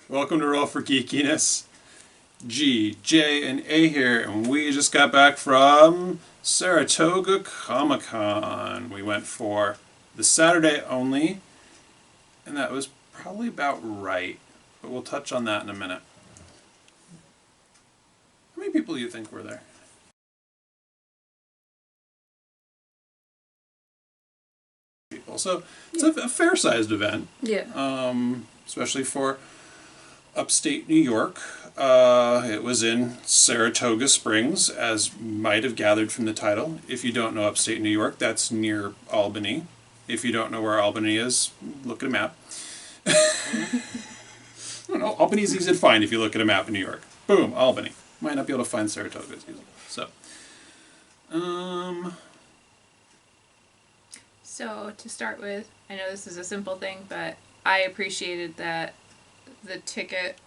Welcome to Roll for Geekiness. G, J, and A here, and we just got back from Saratoga Comic Con. We went for the Saturday only, and that was probably about right, but we'll touch on that in a minute. How many people do you think were there? People. So it's a fair-sized event. Yeah. Especially for upstate New York. It was in Saratoga Springs, as might have gathered from the title. If you don't know upstate New York, that's near Albany. If you don't know where Albany is, look at a map. I don't know, Albany's easy to find if you look at a map in New York. Boom, Albany. Might not be able to find Saratoga as easily. So to start with, I know this is a simple thing, but I appreciated that the ticket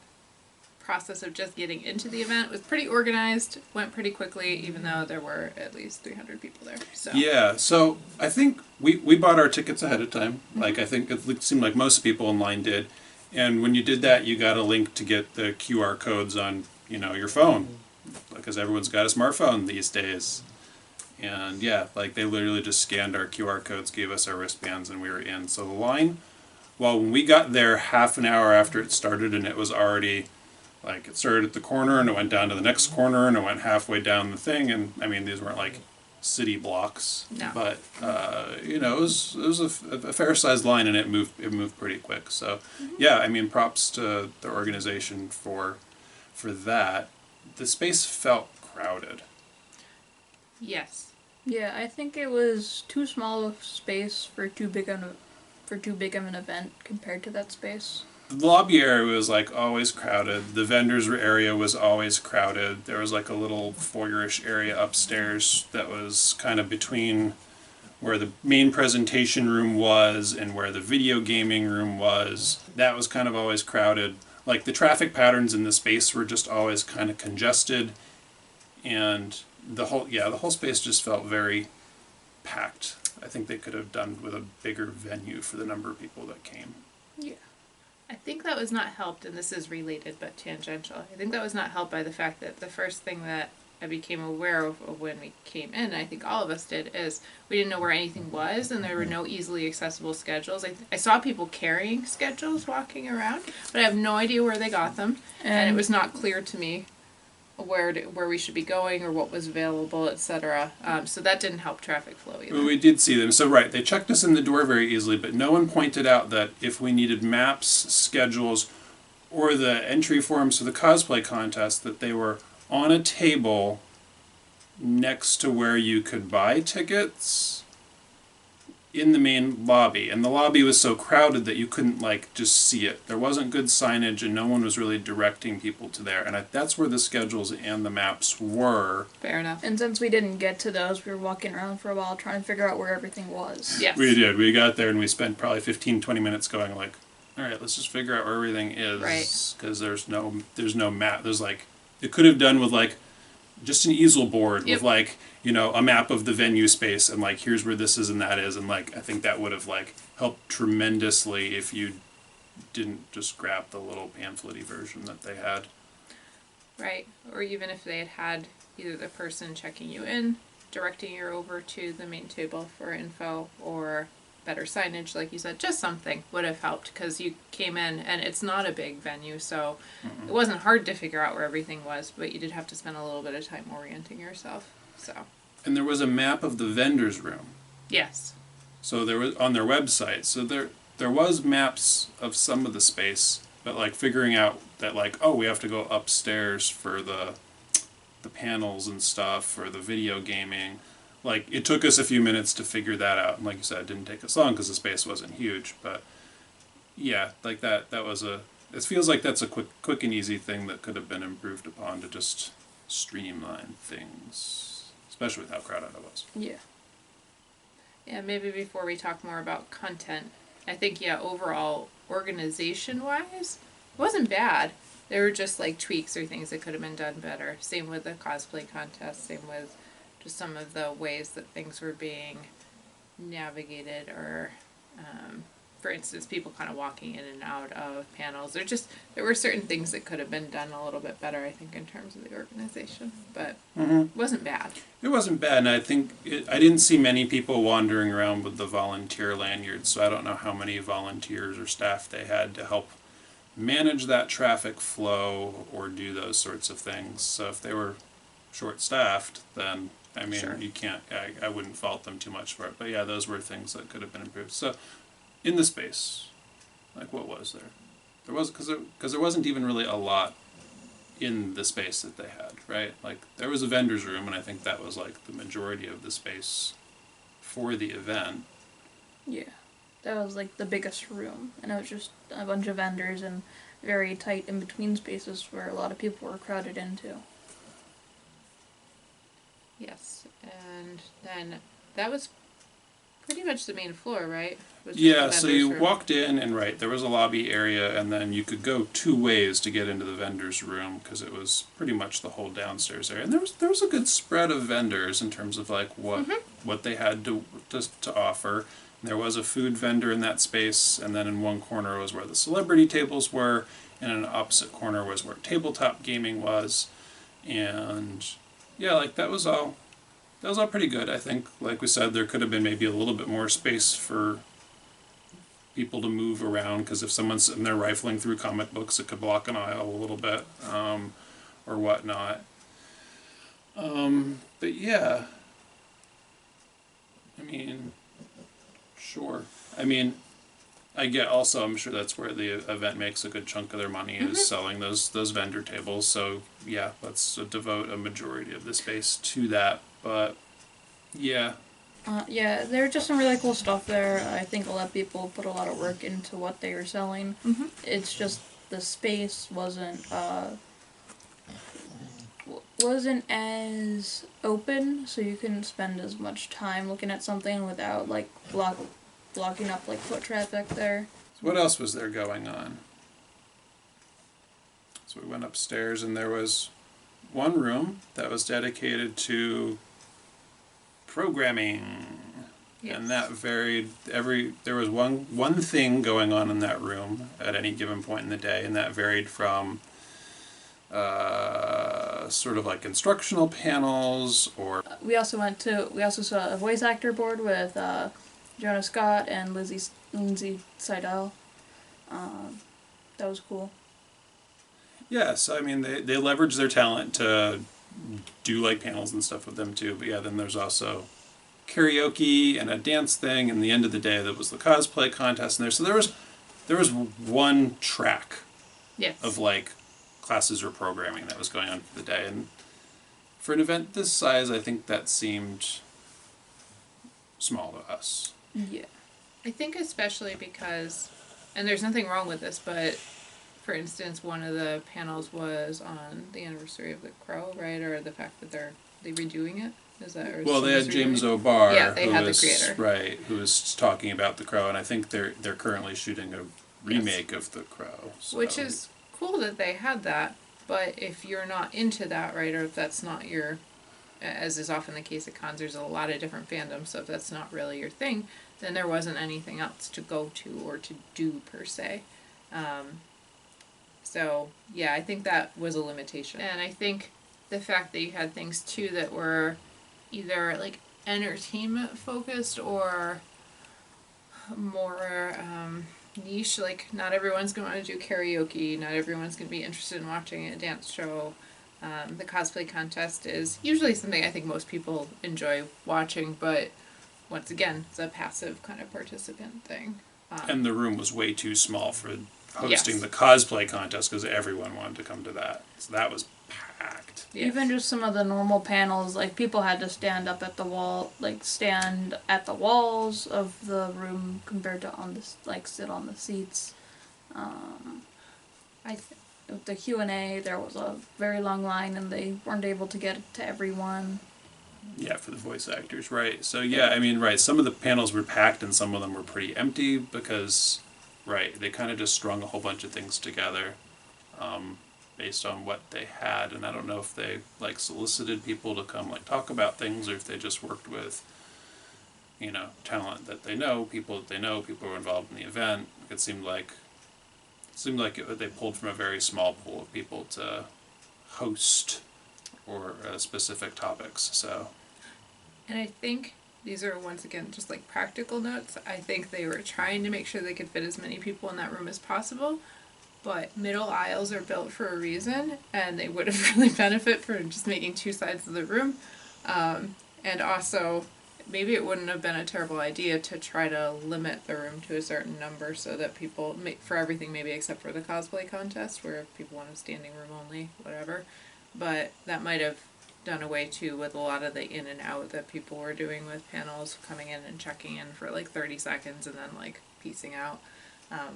process of just getting into the event was pretty organized, went pretty quickly, even though there were at least 300 people there. So Yeah, so I think we bought our tickets ahead of time. Like, I think it seemed like most people in line did. And when you did that, you got a link to get the QR codes on, your phone. Because everyone's got a smartphone these days. And yeah, like they literally just scanned our QR codes, gave us our wristbands, and we were in. So the line, well, when we got there half an hour after it started, and it was already, like, it started at the corner, and it went down to the next corner, and it went halfway down the thing, and, I mean, these weren't, like, city blocks. No. But, it was a fair-sized line, and it moved pretty quick. So, yeah, I mean, props to the organization for that. The space felt crowded. yes. Yeah, I think it was too small of space for too big of an event compared to that space. The lobby area was like always crowded. The vendors area was always crowded. There was like a little foyer-ish area upstairs that was kind of between where the main presentation room was and where the video gaming room was. That was kind of always crowded. Like the traffic patterns in the space were just always kind of congested, and the whole space just felt very packed. I think they could have done with a bigger venue for the number of people that came. Yeah. I think that was not helped, and this is related but tangential. I think that was not helped by the fact that the first thing that I became aware of when we came in, I think all of us did, is we didn't know where anything was, and there were no easily accessible schedules. I saw people carrying schedules walking around, but I have no idea where they got them, and it was not clear to me where we should be going or what was available, etc. So that didn't help traffic flow either. Well, we did see them. So right, they checked us in the door very easily, but no one pointed out that if we needed maps, schedules, or the entry forms for the cosplay contest, that they were on a table next to where you could buy tickets in the main lobby. And the lobby was so crowded that you couldn't just see it. There wasn't good signage, and no one was really directing people to there. And that's where the schedules and the maps were. Fair enough. And since we didn't get to those, we were walking around for a while trying to figure out where everything was. Yes. We did. We got there and we spent probably 15, 20 minutes going all right, let's just figure out where everything is. Right. Because there's no map. There's it could have done with just an easel board with a map of the venue space and here's where this is and that is, and I think that would have helped tremendously if you didn't just grab the little pamphlet-y version that they had. Right. Or even if they had either the person checking you in, directing you over to the main table for info, or better signage, like you said, just something would have helped, because you came in and it's not a big venue, so it wasn't hard to figure out where everything was, but you did have to spend a little bit of time orienting yourself. So. And there was a map of the vendor's room. Yes. So there was on their website. So there was maps of some of the space, but figuring out that we have to go upstairs for the panels and stuff, or the video gaming. It took us a few minutes to figure that out, and like you said, it didn't take us long because the space wasn't huge. But yeah, that was it feels like that's a quick and easy thing that could have been improved upon to just streamline things, especially with how crowded it was. Yeah. Yeah, maybe before we talk more about content, I think, overall, organization-wise, it wasn't bad. There were just, tweaks or things that could have been done better. Same with the cosplay contest, same with just some of the ways that things were being navigated or for instance, people kind of walking in and out of panels. There were certain things that could have been done a little bit better, I think, in terms of the organization, but it wasn't bad. It wasn't bad, and I think I didn't see many people wandering around with the volunteer lanyards, so I don't know how many volunteers or staff they had to help manage that traffic flow or do those sorts of things. So if they were short-staffed, then, I mean, Sure. you can't, I wouldn't fault them too much for it. But yeah, those were things that could have been improved. So in the space, like what was there? There was, because there wasn't even really a lot in the space that they had, right? Like there was a vendor's room, and I think that was like the majority of the space for the event. Yeah. That was like the biggest room, and it was just a bunch of vendors and very tight in between spaces where a lot of people were crowded into. Yes, and then that was pretty much the main floor, right? Was just Yeah, the so vendor's you room. walked in, and right, there was a lobby area, and then you could go two ways to get into the vendor's room, because it was pretty much the whole downstairs area. And there was a good spread of vendors in terms of like what they had to offer. There was a food vendor in that space, and then in one corner was where the celebrity tables were, and in an opposite corner was where tabletop gaming was. And yeah, like that was all pretty good. I think, like we said, there could have been maybe a little bit more space for people to move around, because if someone's sitting there rifling through comic books, it could block an aisle a little bit, or whatnot. But yeah, I mean, sure. I mean, I get also, I'm sure that's where the event makes a good chunk of their money is selling those vendor tables. So yeah, let's devote a majority of the space to that. But yeah, Yeah, there was just some really cool stuff there. I think a lot of people put a lot of work into what they were selling. It's just the space wasn't as open, so you couldn't spend as much time looking at something without like blocking up like foot traffic there. so what else was there going on? So we went upstairs, and there was one room that was dedicated to programming. Yes. And that varied there was one thing going on in that room at any given point in the day, and that varied from sort of like instructional panels or We also saw a voice actor board with Jonah Scott and Lindsay Seidel. That was cool. yes, I mean they leverage their talent to do like panels and stuff with them too. But yeah, then there's also karaoke and a dance thing, and the end of the day that was the cosplay contest in there. So there was one track Yes. of like classes or programming that was going on for the day, and for an event this size, I think that seemed small to us. Yeah. I think especially because, and there's nothing wrong with this, but for instance, one of the panels was on the anniversary of the Crow, right? Or the fact that they're redoing it. Is that? Or Well, they had somebody's James redoing it? O'Barr, Yeah, they who had the was creator. right, who was talking about the Crow, and I think they're currently shooting a remake of the Crow. So. Which is cool that they had that, but if you're not into that, right, or if that's not your, as is often the case at cons, there's a lot of different fandoms, so if that's not really your thing, then there wasn't anything else to go to or to do per se. So yeah, I think that was a limitation, and I think the fact that you had things too that were either like entertainment focused or more niche, like not everyone's going to want to do karaoke, not everyone's going to be interested in watching a dance show. The cosplay contest is usually something I think most people enjoy watching, but once again, it's a passive kind of participant thing. And the room was way too small for hosting Yes. the cosplay contest because everyone wanted to come to that. So that was packed. Yes. Even just some of the normal panels, like people had to stand up at the wall, like stand at the walls of the room compared to sit on the seats. With the Q&A, there was a very long line, and they weren't able to get to everyone. Yeah, for the voice actors, right. So yeah, I mean, right, some of the panels were packed and some of them were pretty empty because, right, they kind of just strung a whole bunch of things together based on what they had. And I don't know if they, like, solicited people to come, like, talk about things or if they just worked with talent that they know, people that they know, people who are involved in the event. It seemed like they pulled from a very small pool of people to host or specific topics. So, And I think these are, once again, just like practical notes. I think they were trying to make sure they could fit as many people in that room as possible, but middle aisles are built for a reason, and they would have really benefit for just making two sides of the room. And also, maybe it wouldn't have been a terrible idea to try to limit the room to a certain number so that people, for everything maybe except for the cosplay contest, where if people want a standing room only, whatever. But that might have done away too with a lot of the in and out that people were doing with panels, coming in and checking in for like 30 seconds and then like piecing out,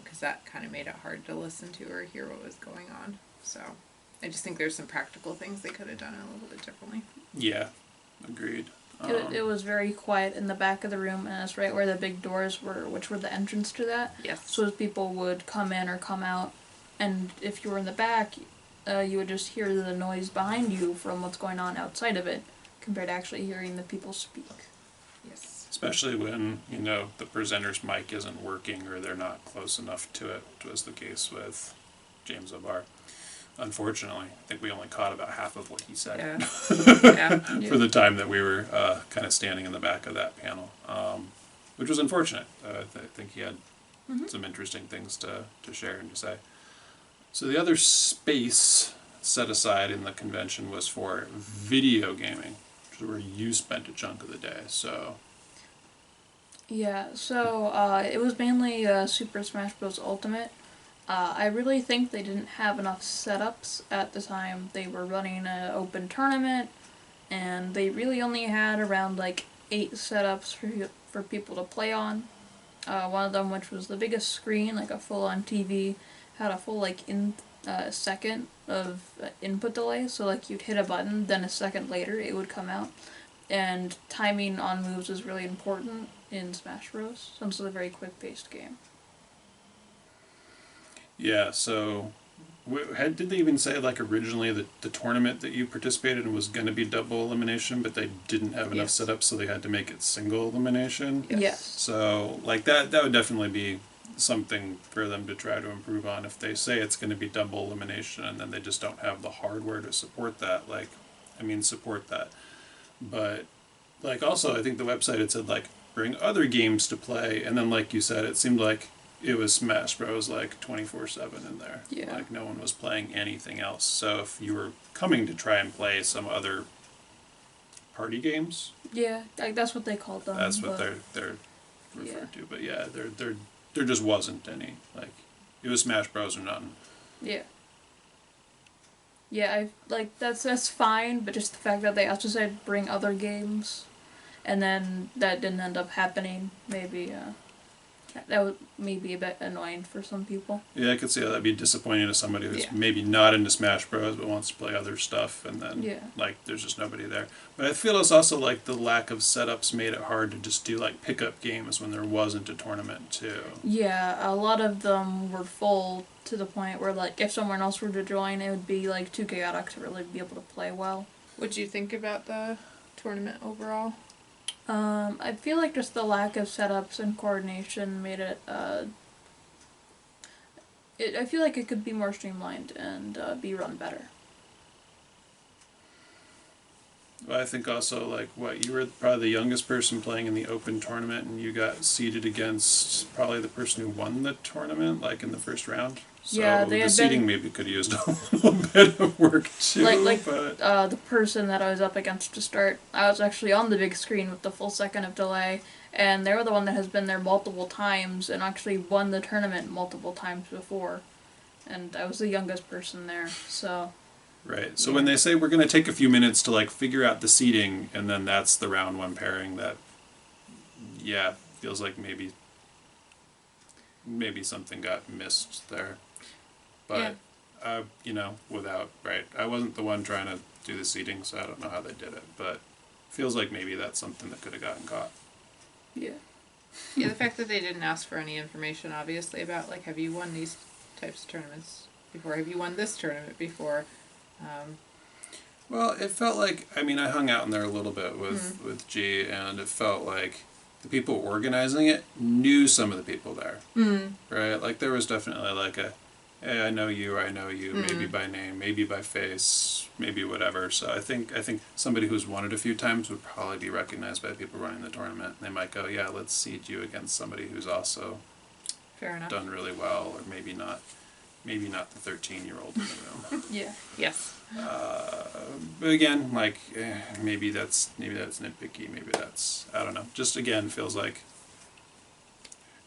because that kind of made it hard to listen to or hear what was going on. So I just think there's some practical things they could have done a little bit differently. yeah, agreed. It was very quiet in the back of the room, and it's right where the big doors were, which were the entrance to that. Yes. So as people would come in or come out, and if you were in the back, you would just hear the noise behind you from what's going on outside of it, compared to actually hearing the people speak. Yes. Especially when, the presenter's mic isn't working or they're not close enough to it, which was the case with James O'Barr. Unfortunately, I think we only caught about half of what he said Yeah. for the time that we were kind of standing in the back of that panel, which was unfortunate. I think he had some interesting things to share and to say. So the other space set aside in the convention was for video gaming, which is where you spent a chunk of the day. So Yeah, so it was mainly Super Smash Bros. Ultimate. I really think they didn't have enough setups at the time. They were running an open tournament, and they really only had around like 8 setups for people to play on. One of them, which was the biggest screen, like a full-on TV, had a full second of input delay. So like you'd hit a button, then a second later it would come out. And timing on moves is really important in Smash Bros. Since it's a very quick-paced game. yeah, so did they even say like originally that the tournament that you participated in was going to be double elimination, but they didn't have enough setups, so they had to make it single elimination? Yes. So like that would definitely be something for them to try to improve on. If they say it's going to be double elimination and then they just don't have the hardware to support that, support that. But like also I think the website had said like bring other games to play, and then like you said, it seemed like it was Smash Bros. Like 24/7 in there. Yeah. Like no one was playing anything else. So if you were coming to try and play some other party games, Yeah, like that's what they called them. that's what they're referred to. But yeah, there just wasn't any. Like it was Smash Bros. Or nothing. Yeah. Yeah, that's fine, but just the fact that they also said bring other games, and then that didn't end up happening, maybe that would maybe a bit annoying for some people. Yeah, I could see how that'd be disappointing to somebody who's maybe not into Smash Bros. But wants to play other stuff, and then like there's just nobody there. But I feel it's also like the lack of setups made it hard to just do like pickup games when there wasn't a tournament too. Yeah, a lot of them were full to the point where like if someone else were to join, it would be like too chaotic to really be able to play well. What'd you think about the tournament overall? I feel like just the lack of setups and coordination made it, I feel like it could be more streamlined and be run better. Well, I think also like you were probably the youngest person playing in the open tournament, and you got seeded against probably the person who won the tournament, like in the first round. So Yeah, the seeding maybe could have used a little bit of work too. But The person that I was up against to start, I was actually on the big screen with the full second of delay, and they were the one that has been there multiple times and actually won the tournament multiple times before, and I was the youngest person there, so. Right. So when they say we're going to take a few minutes to like figure out the seating, and then that's the round one pairing, that feels like maybe something got missed there. But I wasn't the one trying to do the seating, so I don't know how they did it, but feels like maybe that's something that could have gotten caught. Yeah. Yeah, the fact that they didn't ask for any information, obviously, about like, have you won these types of tournaments before? Have you won this tournament before? Well, it felt like, I hung out in there a little bit with G, and it felt like the people organizing it knew some of the people there. Right? Like there was definitely like a, hey, I know you, maybe by name, maybe by face, maybe whatever. So I think somebody who's won it a few times would probably be recognized by people running the tournament. They might go, yeah, let's seed you against somebody who's also Fair enough. done really well, or maybe not the 13-year-old in the room. Yeah. Yes. But again, like maybe that's nitpicky. Maybe that's, I don't know. Just again, feels like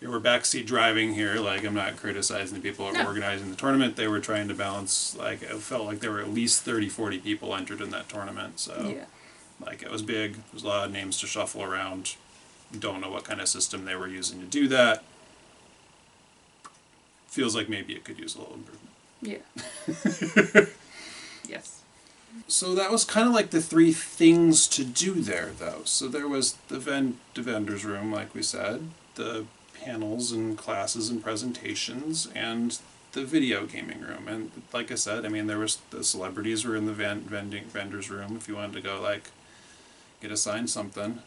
we're backseat driving here. Like I'm not criticizing the people who are organizing the tournament. They were trying to balance. Like it felt like there were at least 30, 40 people entered in that tournament. So like it was big. There was a lot of names to shuffle around. Don't know what kind of system they were using to do that. Feels like maybe it could use a little improvement. Yeah. Yes. So that was kind of like the three things to do there, though. So there was the vendor's room, like we said, the panels and classes and presentations, and the video gaming room. And like I said, I mean, there was the celebrities were in the vendor's room if you wanted to go like get assigned something.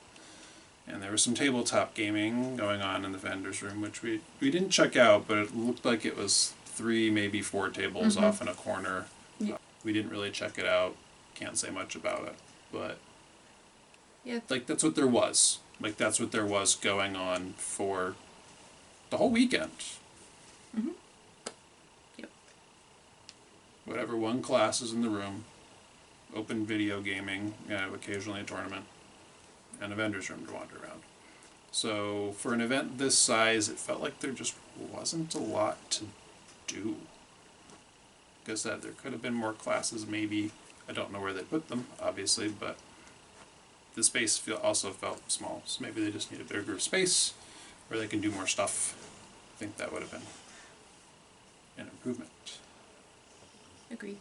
And there was some tabletop gaming going on in the vendor's room, which we didn't check out, but it looked like it was 3, maybe 4 tables off in a corner. Yeah. We didn't really check it out. Can't say much about it, but Yeah. like that's what there was. Like that's what there was going on for the whole weekend. Yep. Whatever one class is in the room, open video gaming, occasionally a tournament, and a vendor's room to wander around. So for an event this size, it felt like there just wasn't a lot to do. Like I said, there could have been more classes maybe. I don't know where they put them, obviously, but the space also felt small. So maybe they just need a bigger space where they can do more stuff. I think that would have been an improvement. Agreed.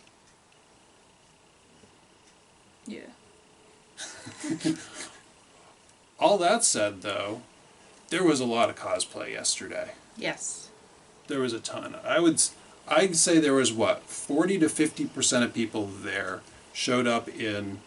Yeah. All that said, though, there was a lot of cosplay yesterday. Yes. There was a ton. I'd say there was 40 to 50% of people there showed up in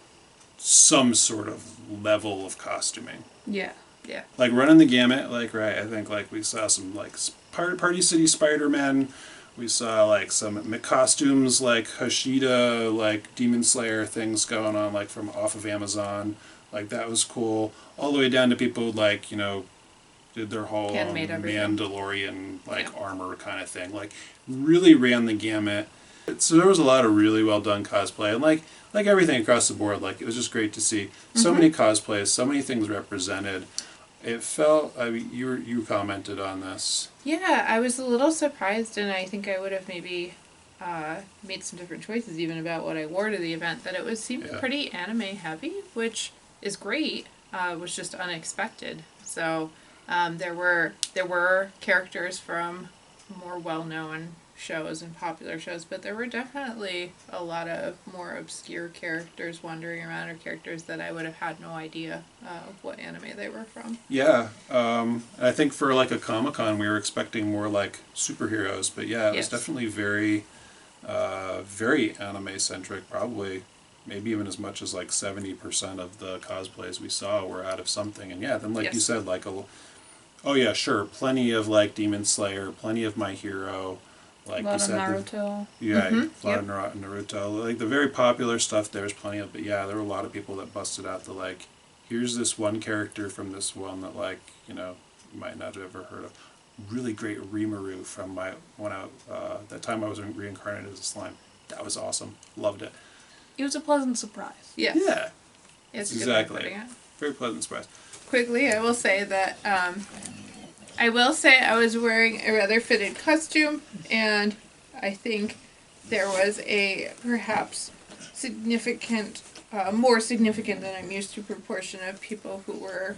some sort of level of costuming. Yeah. Yeah. Like running the gamut, like right. I think like we saw some like Party City Spider-Man. We saw like some costumes like Hashida, like Demon Slayer things going on like from off of Amazon. Like that was cool. All the way down to people like, you know, did their whole Handmade everything. Mandalorian like armor kind of thing. Like really ran the gamut. So there was a lot of really well done cosplay, and like everything across the board, like it was just great to see so many cosplays, so many things represented. It felt. I mean, you commented on this. Yeah, I was a little surprised, and I think I would have maybe made some different choices even about what I wore to the event. That it seemed pretty anime heavy, which is great. Was just unexpected. So there were characters from more well-known shows and popular shows, but there were definitely a lot of more obscure characters wandering around, or characters that I would have had no idea what anime they were from. Yeah, I think for like a Comic Con, we were expecting more like superheroes, but yeah, it was definitely very, very anime centric. Probably, maybe even as much as like 70% of the cosplays we saw were out of something. And yeah, then like you said, like oh yeah, sure, plenty of like Demon Slayer, plenty of My Hero. Like a lot you said, of Naruto. A lot of Naruto. Like the very popular stuff, there's plenty of. But yeah, there were a lot of people that busted out the like, here's this one character from this one that like you know you might not have ever heard of. Really great Rimuru from that time I was reincarnated as a slime. That was awesome. Loved it. It was a pleasant surprise. Yes. Yeah. It's Exactly. Very pleasant surprise. Quickly, I will say that I was wearing a rather fitted costume, and I think there was a perhaps significant, more significant than I'm used to proportion of people who were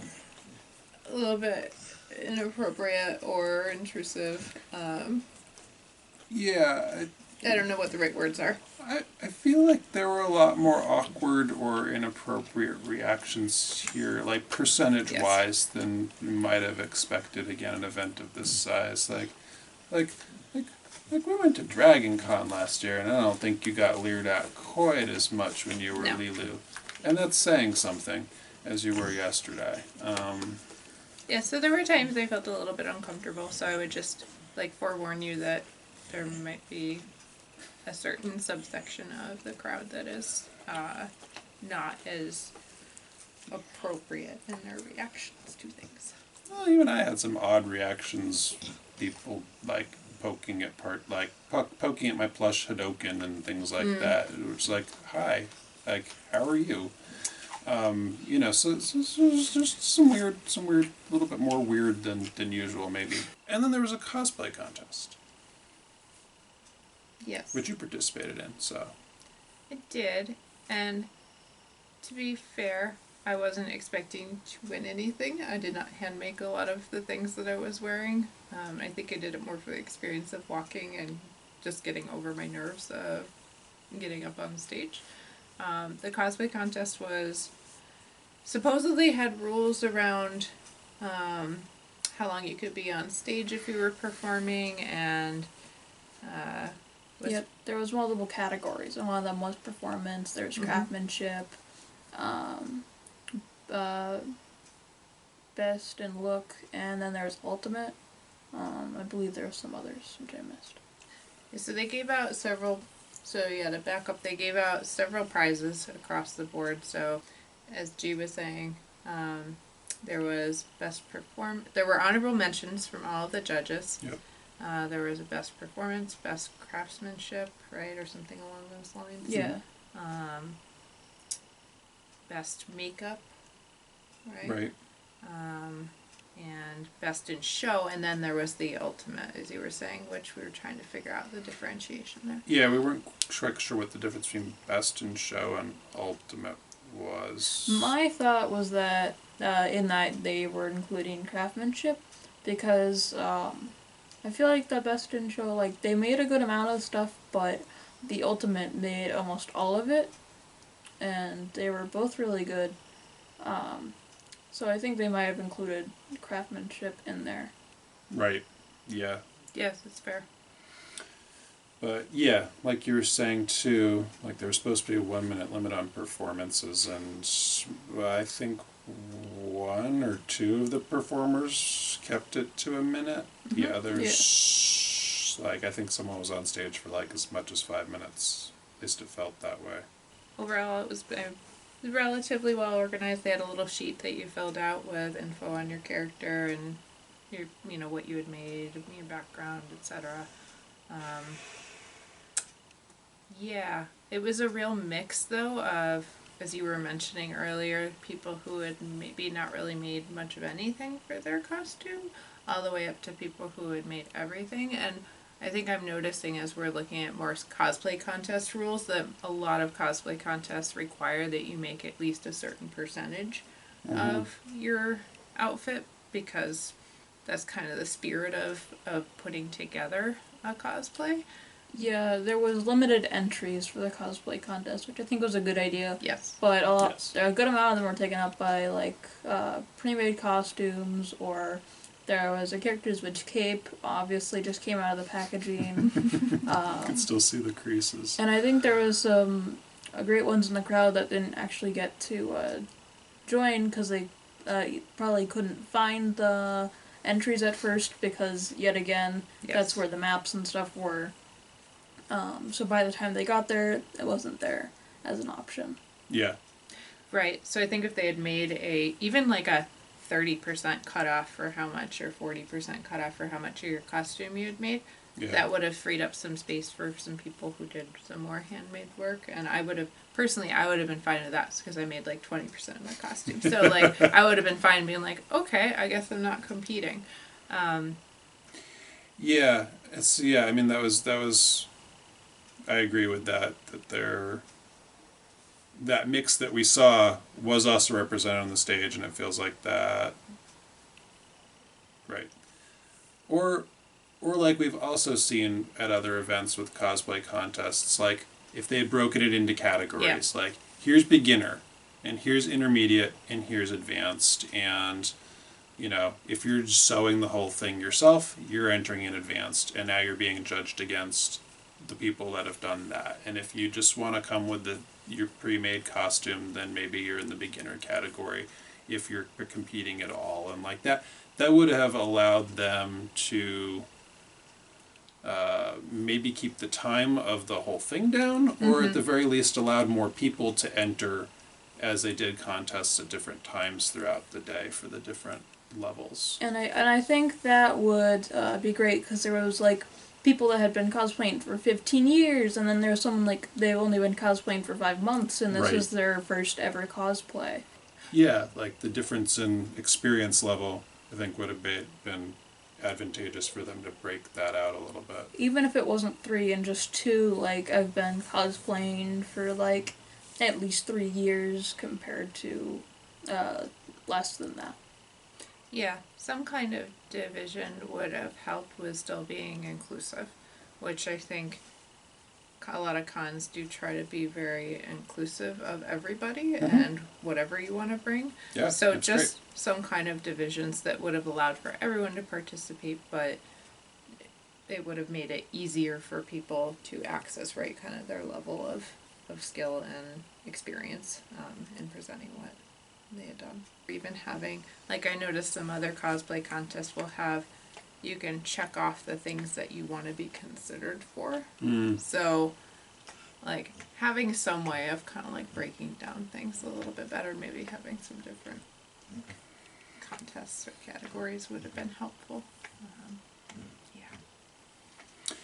a little bit inappropriate or intrusive. Yeah. I don't know what the right words are. I feel like there were a lot more awkward or inappropriate reactions here, like percentage-wise, than you might have expected. Again, an event of this size, like we went to Dragon Con last year, and I don't think you got leered at quite as much when you were Lilu, and that's saying something, as you were yesterday. Yeah, so there were times I felt a little bit uncomfortable, so I would just forewarn you that there might be a certain subsection of the crowd that is not as appropriate in their reactions to things. Well, even I had some odd reactions. People poking at poking at my plush Hadoken and things like that. It was like, hi, how are you? So it's just some weird, a little bit more weird than usual maybe. And then there was a cosplay contest, Yes. which you participated in. So It did, and to be fair, I wasn't expecting to win anything. I did not hand make a lot of the things that I was wearing. I think I did it more for the experience of walking and just getting over my nerves of getting up on stage. The cosplay contest was supposedly had rules around how long you could be on stage if you were performing, and Yep, there was multiple categories, and one of them was performance. There's craftsmanship, best in look, and then there's ultimate. I believe there were some others which I missed. so they gave out several. So yeah, to back up, they gave out several prizes across the board. So, as G was saying, there was There were honorable mentions from all of the judges. Yep. There was a best performance, best craftsmanship, right, or something along those lines. Yeah. Best makeup, right? right. And best in show, and then there was the ultimate, as you were saying, which we were trying to figure out the differentiation there. Yeah, we weren't sure what the difference between best in show and ultimate was. My thought was that in that they were including craftsmanship because I feel like the best in show, they made a good amount of stuff, but the ultimate made almost all of it, and they were both really good. So I think they might have included craftsmanship in there. Right. Yeah. Yes, it's fair. But yeah, like you were saying too, there was supposed to be a 1 minute limit on performances, and I think one or two of the performers kept it to a minute. Mm-hmm. The others, I think someone was on stage for as much as 5 minutes. At least it felt that way. Overall, it was relatively well organized. They had a little sheet that you filled out with info on your character and your, what you had made, your background, etc. Yeah, it was a real mix though of, as you were mentioning earlier, people who had maybe not really made much of anything for their costume, all the way up to people who had made everything. And I think I'm noticing as we're looking at more cosplay contest rules that a lot of cosplay contests require that you make at least a certain percentage of your outfit, because that's kind of the spirit of putting together a cosplay. Yeah, there was limited entries for the cosplay contest, which I think was a good idea. Yes. But Yes. a good amount of them were taken up by pre-made costumes, or there was a character's witch cape, obviously just came out of the packaging. You can still see the creases. And I think there was some great ones in the crowd that didn't actually get to join because they probably couldn't find the entries at first, because yet again, that's where the maps and stuff were. So by the time they got there, it wasn't there as an option. Yeah. Right. So I think if they had made even a 30% cutoff for how much, or 40% cutoff for how much of your costume you had made, that would have freed up some space for some people who did some more handmade work. And I would have been fine with that, because I made 20% of my costume. So I would have been fine being okay, I guess I'm not competing. Yeah. I mean, that was. I agree with that that mix that we saw was also represented on the stage, and it feels like that. Right. Or we've also seen at other events with cosplay contests, if they had broken it into categories, here's beginner, and here's intermediate, and here's advanced, and if you're sewing the whole thing yourself, you're entering in advanced, and now you're being judged against the people that have done that. And if you just want to come with your pre-made costume, then maybe you're in the beginner category. if you're competing at all, and like that would have allowed them to maybe keep the time of the whole thing down, or at the very least allowed more people to enter as they did contests at different times throughout the day for the different levels. And I think that would be great, because there was like people that had been cosplaying for 15 years, and then there was someone like they've only been cosplaying for 5 months, and this Right. was their first ever cosplay. Yeah, like the difference in experience level, I think would have been advantageous for them to break that out a little bit. Even if it wasn't 3 and just 2, like I've been cosplaying for like at least 3 years compared to less than that. Yeah, some kind of division would have helped with still being inclusive, which I think a lot of cons do try to be very inclusive of everybody and whatever you want to bring. Yeah, So that's just some kind of divisions that would have allowed for everyone to participate, but it would have made it easier for people to access, right, kind of their level of skill and experience in presenting what they had done. Even having, like, I noticed some other cosplay contests will have, you can check off the things that you want to be considered for. So, like, having some way of kind of like breaking down things a little bit better, maybe having some different contests or categories would have been helpful. Yeah.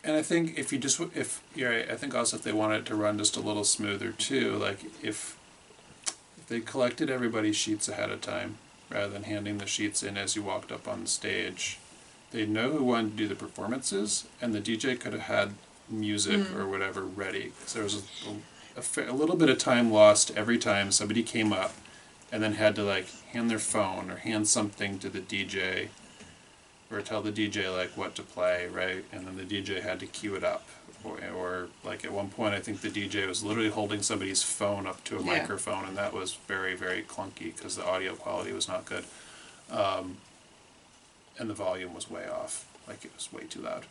And I think if you're right, I think also if they wanted to run just a little smoother too, like if they collected everybody's sheets ahead of time, rather than handing the sheets in as you walked up on the stage, they'd know who wanted to do the performances, and the DJ could have had music or whatever ready, because there was a little bit of time lost every time somebody came up and then had to like hand their phone or hand something to the DJ or tell the DJ like what to play, right? And then the DJ had to cue it up. Or like at one point I think the DJ was literally holding somebody's phone up to a microphone, and that was very, very clunky because the audio quality was not good. And the volume was way off, like it was way too loud.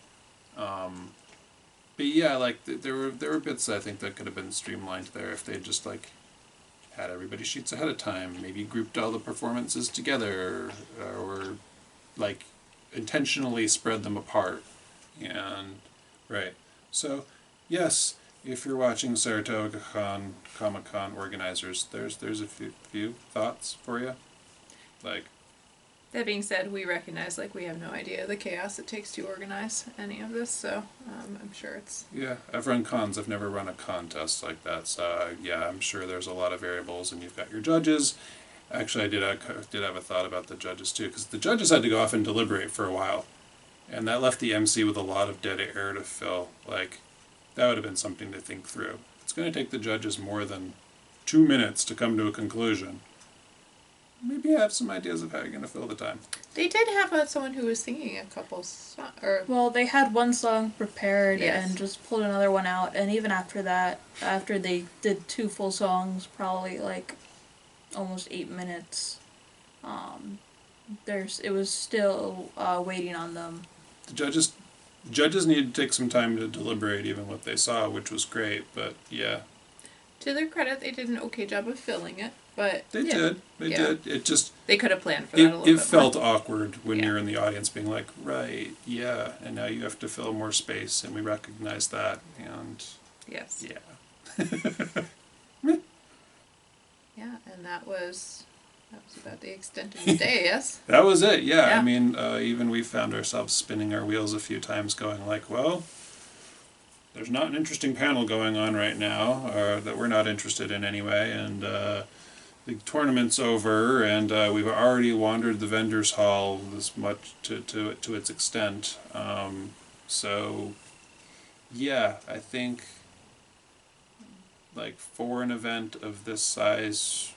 But yeah, like there were bits I think that could have been streamlined there if they just like had everybody's sheets ahead of time, maybe grouped all the performances together, or like intentionally spread them apart. And right. So, yes, if you're watching Saratoga Comic Con organizers, there's a few thoughts for you. Like, That being said, we recognize like we have no idea the chaos it takes to organize any of this, so I'm sure it's... yeah, I've run cons. I've never run a contest like that. So, yeah, I'm sure there's a lot of variables, and you've got your judges. Actually, I did have a thought about the judges, too, because the judges had to go off and deliberate for a while. And that left the MC with a lot of dead air to fill. Like, that would have been something to think through. It's going to take the judges more than 2 minutes to come to a conclusion. Maybe have some ideas of how you're going to fill the time. They did have someone who was singing a couple songs, or... Well, they had one song prepared Yes. and just pulled another one out, and even after that, after they did 2 full songs, probably like almost 8 minutes, it was still waiting on them. The judges needed to take some time to deliberate even what they saw, which was great, but yeah. To their credit, they did an okay job of filling it, but... They did. It just... They could have planned for that a little It bit felt more. awkward when Yeah. you're in the audience being like, right, yeah, and now you have to fill more space, and we recognize that, and Yes. yeah. Yeah, and that was about the extent of the day, yes? That was it, yeah. Yeah. I mean, even we found ourselves spinning our wheels a few times going like, well, there's not an interesting panel going on right now, or that we're not interested in anyway, and the tournament's over, and we've already wandered the vendors hall this much to its extent. So, yeah, I think like for an event of this size,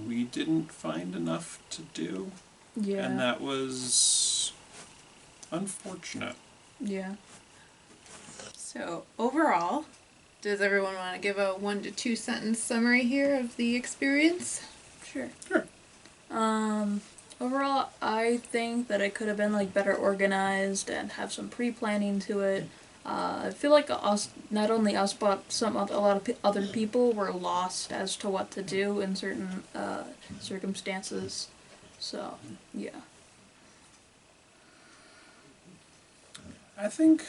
we didn't find enough to do. Yeah. And that was unfortunate. Yeah. So, overall, does everyone want to give a 1 to 2 sentence summary here of the experience? Sure. Sure. Overall, I think that it could have been like better organized and have some pre-planning to it. I feel like not only us, but a lot of other people were lost as to what to do in certain circumstances. So, yeah. I think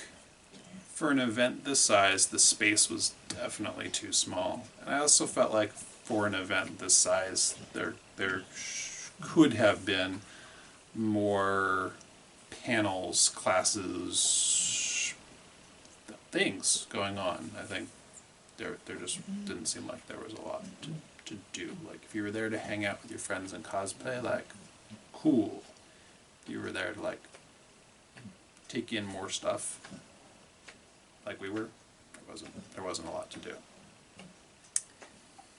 for an event this size, the space was definitely too small. And I also felt like for an event this size, there could have been more panels, classes, things going on. I think there just didn't seem like there was a lot to do. Like if you were there to hang out with your friends and cosplay, like cool. If you were there to like take in more stuff, like we were, there wasn't a lot to do.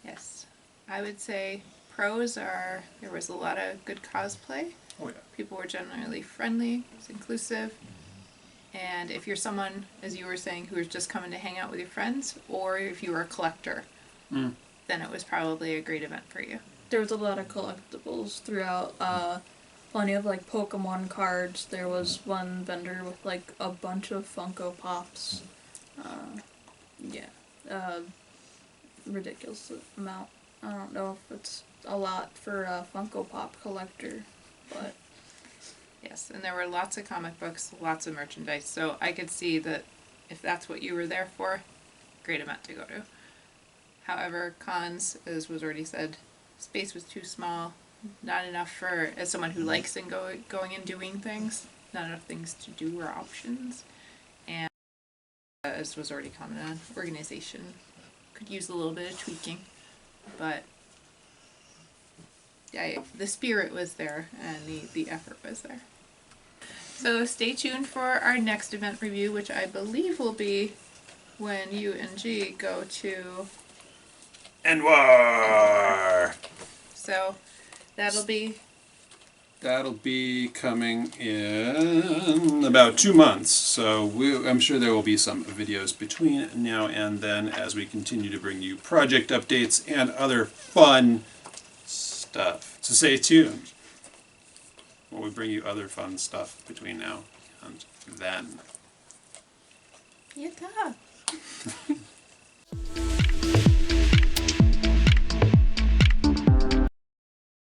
Yes. I would say pros are there was a lot of good cosplay. Oh yeah. People were generally friendly, it was inclusive. And if you're someone, as you were saying, who was just coming to hang out with your friends, or if you were a collector, then it was probably a great event for you. There was a lot of collectibles throughout. Plenty of like Pokemon cards. There was one vendor with like a bunch of Funko Pops. Ridiculous amount. I don't know if it's a lot for a Funko Pop collector, but Yes, and there were lots of comic books, lots of merchandise, so I could see that if that's what you were there for, great event to go to. However, cons, as was already said, space was too small, not enough for, as someone who likes going and doing things, not enough things to do or options. And as was already commented on, organization could use a little bit of tweaking, but the spirit was there and the effort was there. So stay tuned for our next event review, which I believe will be when you and G go to Anwar! So that'll be coming in about 2 months. So I'm sure there will be some videos between now and then as we continue to bring you project updates and other fun stuff. So stay tuned while we bring you other fun stuff between now and then. Yatta.